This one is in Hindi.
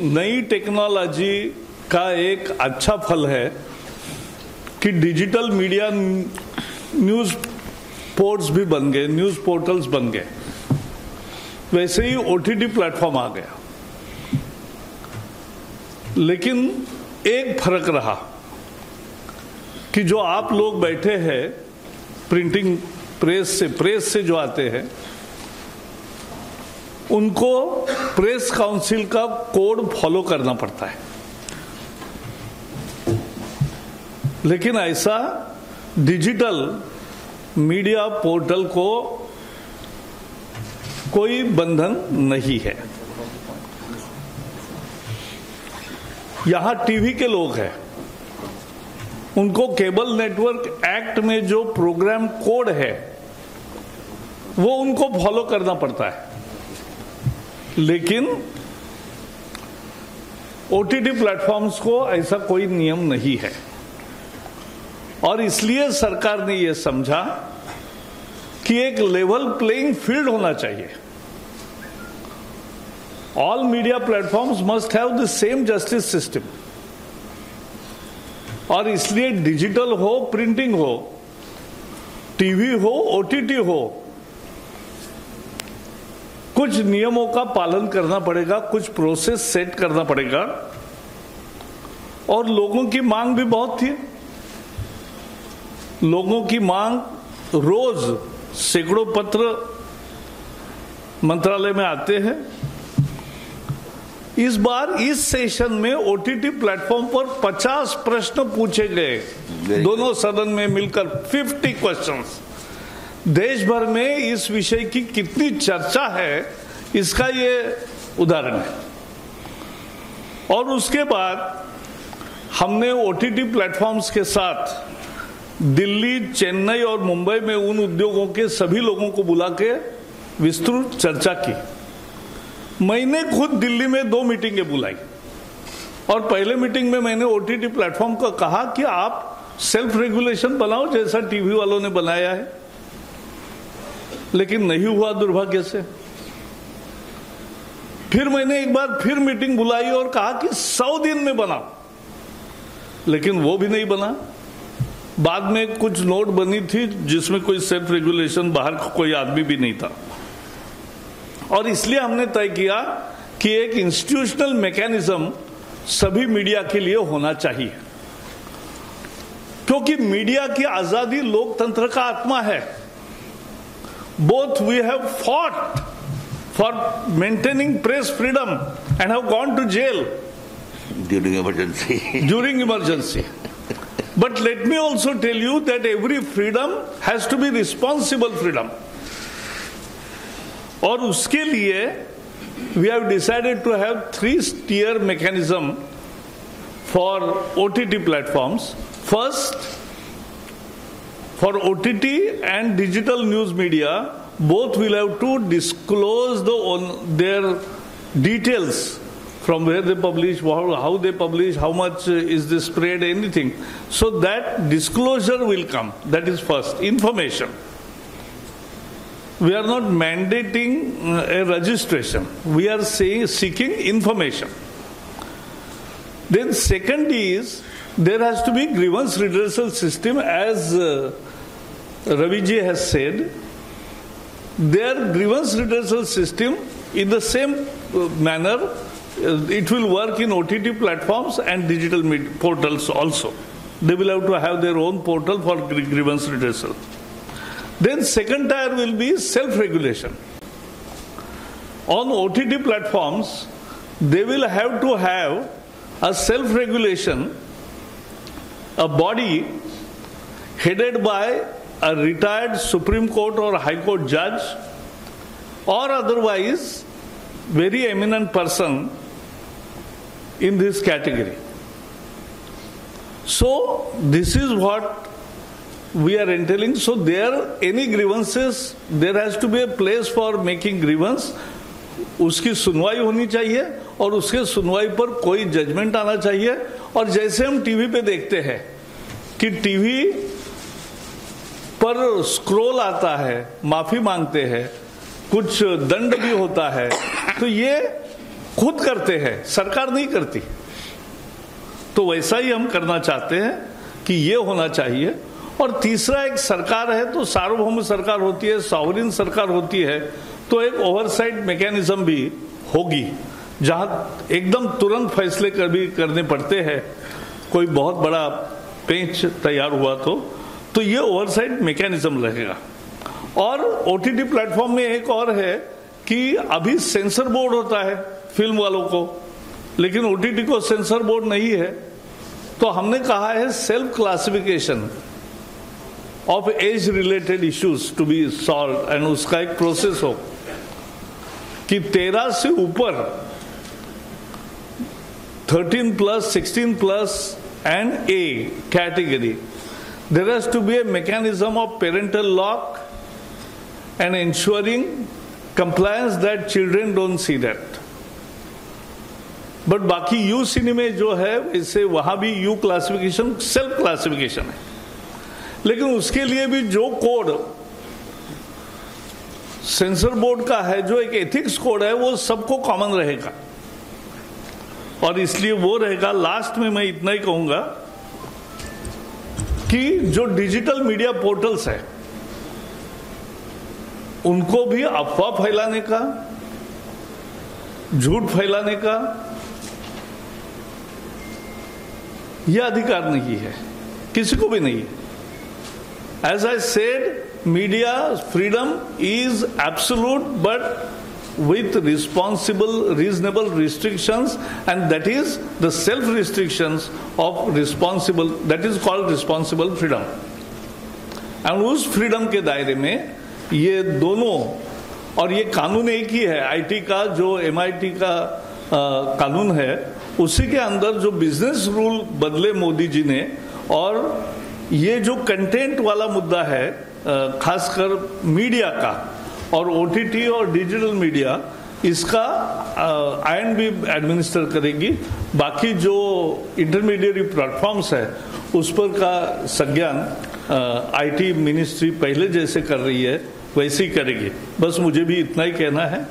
नई टेक्नोलॉजी का एक अच्छा फल है कि डिजिटल मीडिया न्यूज पोर्ट्स भी बन गए, न्यूज पोर्टल्स बन गए। वैसे ही ओटीटी प्लेटफॉर्म आ गया, लेकिन एक फर्क रहा कि जो आप लोग बैठे हैं प्रिंटिंग प्रेस से जो आते हैं, उनको प्रेस काउंसिल का कोड फॉलो करना पड़ता है। लेकिन ऐसा डिजिटल मीडिया पोर्टल को कोई बंधन नहीं है। यहां टीवी के लोग हैं, उनको केबल नेटवर्क एक्ट में जो प्रोग्राम कोड है वो उनको फॉलो करना पड़ता है, लेकिन ओटीटी प्लेटफॉर्म्स को ऐसा कोई नियम नहीं है। और इसलिए सरकार ने यह समझा कि एक लेवल प्लेइंग फील्ड होना चाहिए। All media platforms must have the same justice system, और इसलिए डिजिटल हो, प्रिंटिंग हो, टीवी हो, ओटीटी हो, कुछ नियमों का पालन करना पड़ेगा, कुछ प्रोसेस सेट करना पड़ेगा। और लोगों की मांग भी बहुत थी। लोगों की मांग, रोज सैकड़ों पत्र मंत्रालय में आते हैं। इस बार इस सेशन में ओटीटी प्लेटफॉर्म पर 50 प्रश्न पूछे गए, दोनों सदन में मिलकर 50 क्वेश्चंस। देश भर में इस विषय की कितनी चर्चा है, इसका ये उदाहरण है। और उसके बाद हमने ओटीटी प्लेटफॉर्म्स के साथ दिल्ली, चेन्नई और मुंबई में उन उद्योगों के सभी लोगों को बुला के विस्तृत चर्चा की। मैंने खुद दिल्ली में 2 मीटिंगें बुलाई, और पहले मीटिंग में मैंने ओटीटी प्लेटफॉर्म को कहा कि आप सेल्फ रेगुलेशन बनाओ जैसा टीवी वालों ने बनाया है, लेकिन नहीं हुआ दुर्भाग्य से। फिर मैंने एक बार फिर मीटिंग बुलाई और कहा कि 100 दिन में बनाओ, लेकिन वो भी नहीं बना। बाद में कुछ नोट बनी थी जिसमें कोई सेल्फ रेगुलेशन, बाहर कोई आदमी भी नहीं था। और इसलिए हमने तय किया कि एक इंस्टीट्यूशनल मैकेनिज्म सभी मीडिया के लिए होना चाहिए, क्योंकि मीडिया की आजादी लोकतंत्र का आत्मा है। Both we have fought for maintaining press freedom and have gone to jail during emergency. But let me also tell you that every freedom has to be responsible freedom. और उसके लिए we have decided to have 3-tier mechanism for OTT platforms. First, for OTT and digital news media, both will have to disclose their details, from where they publish, how they publish, how much is this spread, anything. So that disclosure will come. That is first, information. We are not mandating a registration. We are seeking information. Then second is, there has to be grievance redressal system, as Ravi ji has said. Their grievance redressal system, in the same manner, it will work in OTT platforms and digital portals also. They will have to have their own portal for grievance redressal. Then second tier will be self-regulation. On OTT platforms, they will have to have a self-regulation, a body headed by a retired Supreme Court or High Court judge, or otherwise very eminent person in this category. So this is what we are entailing. So there, any grievances, there has to be a place for making grievance. उसकी सुनवाई होनी चाहिए, और उसके सुनवाई पर कोई जजमेंट आना चाहिए। और जैसे हम टीवी पे देखते हैं कि टीवी पर स्क्रॉल आता है, माफी मांगते हैं, कुछ दंड भी होता है, तो ये खुद करते हैं, सरकार नहीं करती। तो वैसा ही हम करना चाहते हैं कि ये होना चाहिए। और तीसरा, एक सरकार है तो सार्वभौम सरकार होती है, सॉवरिन सरकार होती है, तो एक ओवरसाइट मैकेनिज्म भी होगी जहां एकदम तुरंत फैसले कभी करने पड़ते हैं, कोई बहुत बड़ा पेंच तैयार हुआ तो ये ओवरसाइट मैकेनिज्म रहेगा। और ओटीटी प्लेटफॉर्म में एक और है कि अभी सेंसर बोर्ड होता है फिल्म वालों को, लेकिन ओटीटी को सेंसर बोर्ड नहीं है। तो हमने कहा है self classification of age related issues to be solve, and उसका एक प्रोसेस हो कि 13 से ऊपर 13+, 16+ and A category, there has to be a mechanism of parental lock and ensuring compliance that children don't see that. But बाकी यू सिनेमे जो है इससे वहां भी यू क्लासिफिकेशन सेल्फ क्लासिफिकेशन है, लेकिन उसके लिए भी जो कोड सेंसर बोर्ड का है, जो एक एथिक्स कोड है, वो सबको कॉमन रहेगा। और इसलिए वो रहेगा। लास्ट में मैं इतना ही कहूंगा कि जो डिजिटल मीडिया पोर्टल्स है उनको भी अफवाह फैलाने का, झूठ फैलाने का यह अधिकार नहीं है, किसी को भी नहीं है। As I said, media freedom is absolute but with responsible, reasonable restrictions, and that is the self restrictions of responsible, that is called responsible freedom. and उस फ्रीडम के दायरे में ये दोनों, और ये कानून एक ही है, आईटी का जो एमआईटी का कानून है, उसी के अंदर जो बिजनेस रूल बदले मोदी जी ने, और ये जो कंटेंट वाला मुद्दा है खासकर मीडिया का और ओटीटी और डिजिटल मीडिया, इसका आईएनबी एडमिनिस्टर करेगी। बाकी जो इंटरमीडिएट प्लेटफॉर्म्स है उस पर का संज्ञान आईटी मिनिस्ट्री पहले जैसे कर रही है वैसे ही करेगी। बस मुझे भी इतना ही कहना है।